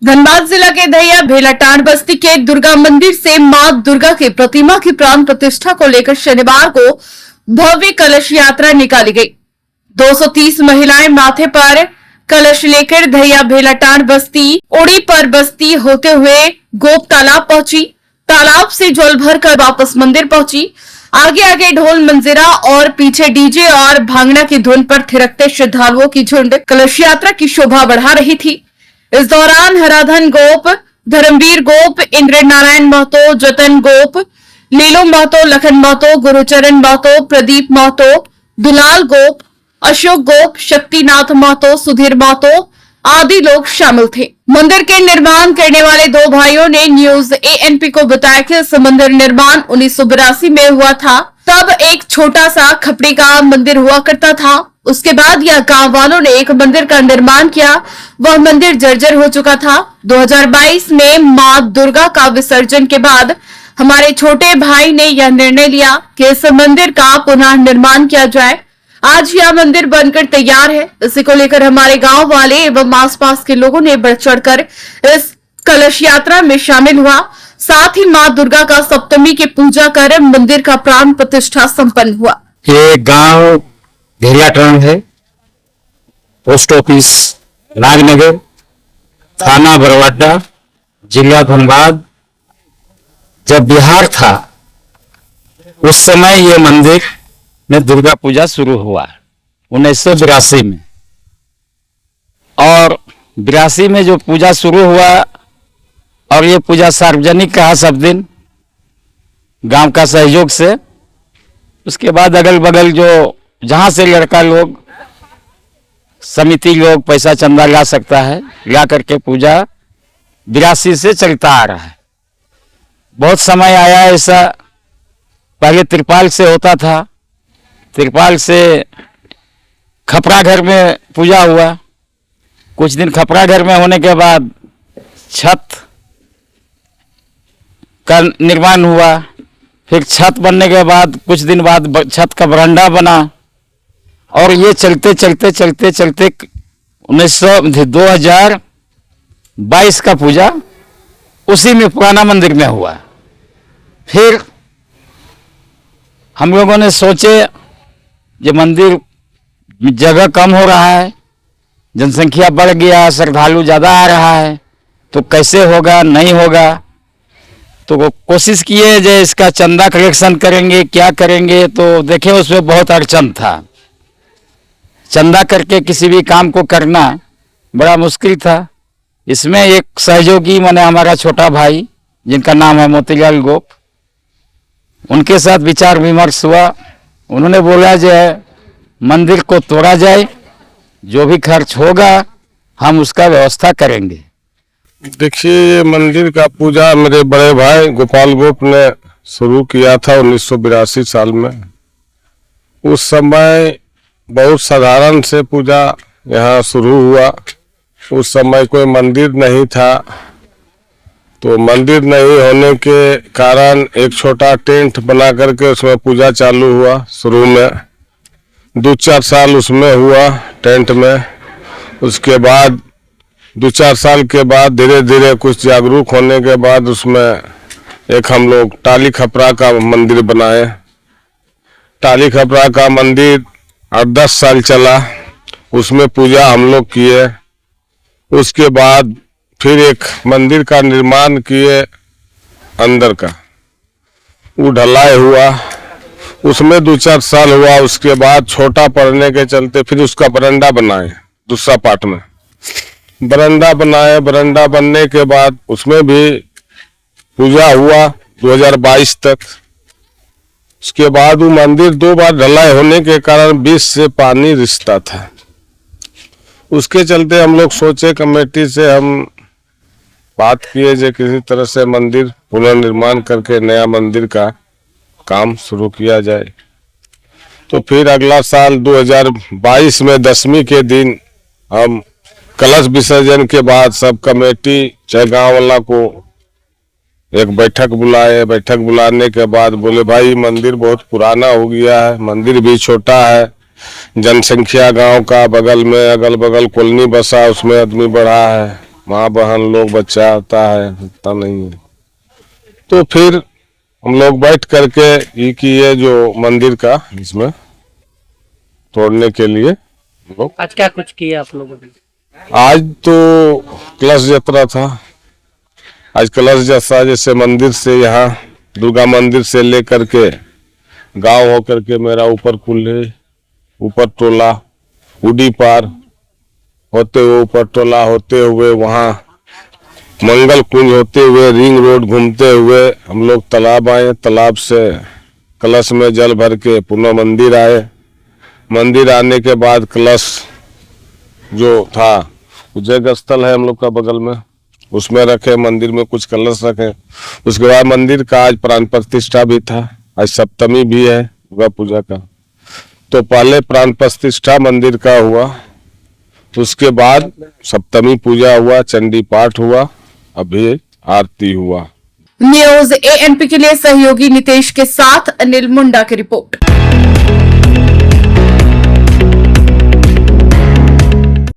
धनबाद जिला के दहिया भेलाटांड बस्ती के दुर्गा मंदिर से मां दुर्गा की प्रतिमा की प्राण प्रतिष्ठा को लेकर शनिवार को भव्य कलश यात्रा निकाली गई। 230 महिलाएं माथे पर कलश लेकर दहिया भेलाटांड बस्ती उड़ी पर बस्ती होते हुए गोप तालाब पहुंची। तालाब से जल भरकर वापस मंदिर पहुंची। आगे आगे ढोल मंजीरा और पीछे डीजे और भांगड़ा की धुन पर थिरकते श्रद्धालुओं की झुंड कलश यात्रा की शोभा बढ़ा रही थी। इस दौरान हराधन गोप, धर्मवीर गोप, इंद्र नारायण महतो, जतन गोप, लीलो महतो, लखन महतो, गुरुचरण महतो, प्रदीप महतो, दुलाल गोप, अशोक गोप, शक्तिनाथ महतो, सुधीर महतो आदि लोग शामिल थे। मंदिर के निर्माण करने वाले दो भाइयों ने न्यूज एएनपी को बताया कि इस मंदिर निर्माण 1982 में हुआ था। तब एक छोटा सा खपड़ी का मंदिर हुआ करता था। उसके बाद यह गांव वालों ने एक मंदिर का निर्माण किया। वह मंदिर जर्जर हो चुका था। 2022 में मां दुर्गा का विसर्जन के बाद हमारे छोटे भाई ने यह निर्णय लिया कि इस मंदिर का पुनः निर्माण किया जाए। आज यह मंदिर बनकर तैयार है। इसी को लेकर हमारे गांव वाले एवं आसपास के लोगों ने बढ़ चढ़कर इस कलश यात्रा में शामिल हुआ। साथ ही मां दुर्गा का सप्तमी की पूजा कर मंदिर का प्राण प्रतिष्ठा संपन्न हुआ। ये गांव भेलाटांड है, पोस्ट ऑफिस नागनगर, थाना बरवाडा, जिला धनबाद। जब बिहार था उस समय ये मंदिर में दुर्गा पूजा शुरू हुआ 1982 में। और 82 में जो पूजा शुरू हुआ और ये पूजा सार्वजनिक कहा सब दिन गांव का सहयोग से। उसके बाद अगल बगल जो जहां से लड़का लोग, समिति लोग पैसा चंदा ला सकता है, ला करके पूजा 82 से चलता आ रहा है। बहुत समय आया ऐसा, पहले त्रिपाल से होता था, त्रिपाल से खपरा घर में पूजा हुआ। कुछ दिन खपरा घर में होने के बाद छत का निर्माण हुआ। फिर छत बनने के बाद कुछ दिन बाद छत का बरामदा बना। और ये चलते चलते चलते चलते 2022 का पूजा उसी में पुराना मंदिर में हुआ। फिर हम लोगों ने सोचे ये मंदिर जगह कम हो रहा है, जनसंख्या बढ़ गया, श्रद्धालु ज्यादा आ रहा है, तो कैसे होगा, नहीं होगा। तो वो कोशिश किए जो इसका चंदा कलेक्शन करेंगे, क्या करेंगे, तो देखे उसमें बहुत अड़चन था। चंदा करके किसी भी काम को करना बड़ा मुश्किल था। इसमें एक सहयोगी माने हमारा छोटा भाई जिनका नाम है मोतीलाल गोप, उनके साथ विचार विमर्श हुआ। उन्होंने बोला जो मंदिर को तोड़ा जाए, जो भी खर्च होगा हम उसका व्यवस्था करेंगे। देखिए, ये मंदिर का पूजा मेरे बड़े भाई गोपाल गोप ने शुरू किया था 1982 साल में। उस समय बहुत साधारण से पूजा यहाँ शुरू हुआ। उस समय कोई मंदिर नहीं था, तो मंदिर नहीं होने के कारण एक छोटा टेंट बना करके उसमें पूजा चालू हुआ। शुरू में 2-4 साल उसमें हुआ टेंट में। उसके बाद 2-4 साल के बाद धीरे धीरे कुछ जागरूक होने के बाद उसमें एक हम लोग टाली खपरा का मंदिर बनाए। टाली खपरा का मंदिर 8-10 साल चला, उसमें पूजा हम लोग किए। उसके बाद फिर एक मंदिर का निर्माण किए अंदर का, वो ढलाई हुआ, उसमें 2-4 साल हुआ। उसके बाद छोटा पड़ने के चलते फिर उसका बरंडा बनाए, दूसरा पार्ट में बरंडा बनाए। बरंडा बनने के बाद उसमें भी पूजा हुआ 2022 तक। उसके बाद वो मंदिर 2 बार ढलाई होने के कारण बीच से पानी रिश्ता था। उसके चलते हम लोग सोचे, कमेटी से हम बात किए जो किसी तरह से मंदिर पुनर्निर्माण करके नया मंदिर का काम शुरू किया जाए। तो फिर अगला साल 2022 में 10वीं के दिन हम कलश विसर्जन के बाद सब कमेटी चाहे गांव वाला को एक बैठक बुलाए। बैठक बुलाने के बाद बोले भाई मंदिर बहुत पुराना हो गया है, मंदिर भी छोटा है, जनसंख्या गांव का बगल में अगल बगल कॉलोनी बसा, उसमें आदमी बढ़ा है, माँ बहन लोग बच्चा आता है, इतना नहीं है। तो फिर हम लोग बैठ करके ये किए जो मंदिर का इसमें तोड़ने के लिए हम लोग। आज क्या कुछ किया आप लोगों ने? आज तो कलश यात्रा था। आज कलश यात्रा जैसे मंदिर से यहाँ दुर्गा मंदिर से लेकर के गांव होकर के मेरा ऊपर कुल्हे, ऊपर टोला, उडी पार होते हुए ऊपर टोला होते हुए वहाँ मंगल कुंज होते हुए रिंग रोड घूमते हुए हम लोग तालाब आए। तालाब से कलश में जल भर के पुनः मंदिर आए। मंदिर आने के बाद कलश जो था जग स्थल है हम लोग का बगल में, उसमें रखे। मंदिर में कुछ कलश रखे। उसके बाद मंदिर का आज प्राण प्रतिष्ठा भी था। आज सप्तमी भी है दुर्गा पूजा का। तो पहले प्राण प्रतिष्ठा मंदिर का हुआ, उसके बाद सप्तमी पूजा हुआ, चंडी पाठ हुआ, अभी आरती हुआ। न्यूज एएनपी के लिए सहयोगी नितेश के साथ अनिल मुंडा की रिपोर्ट।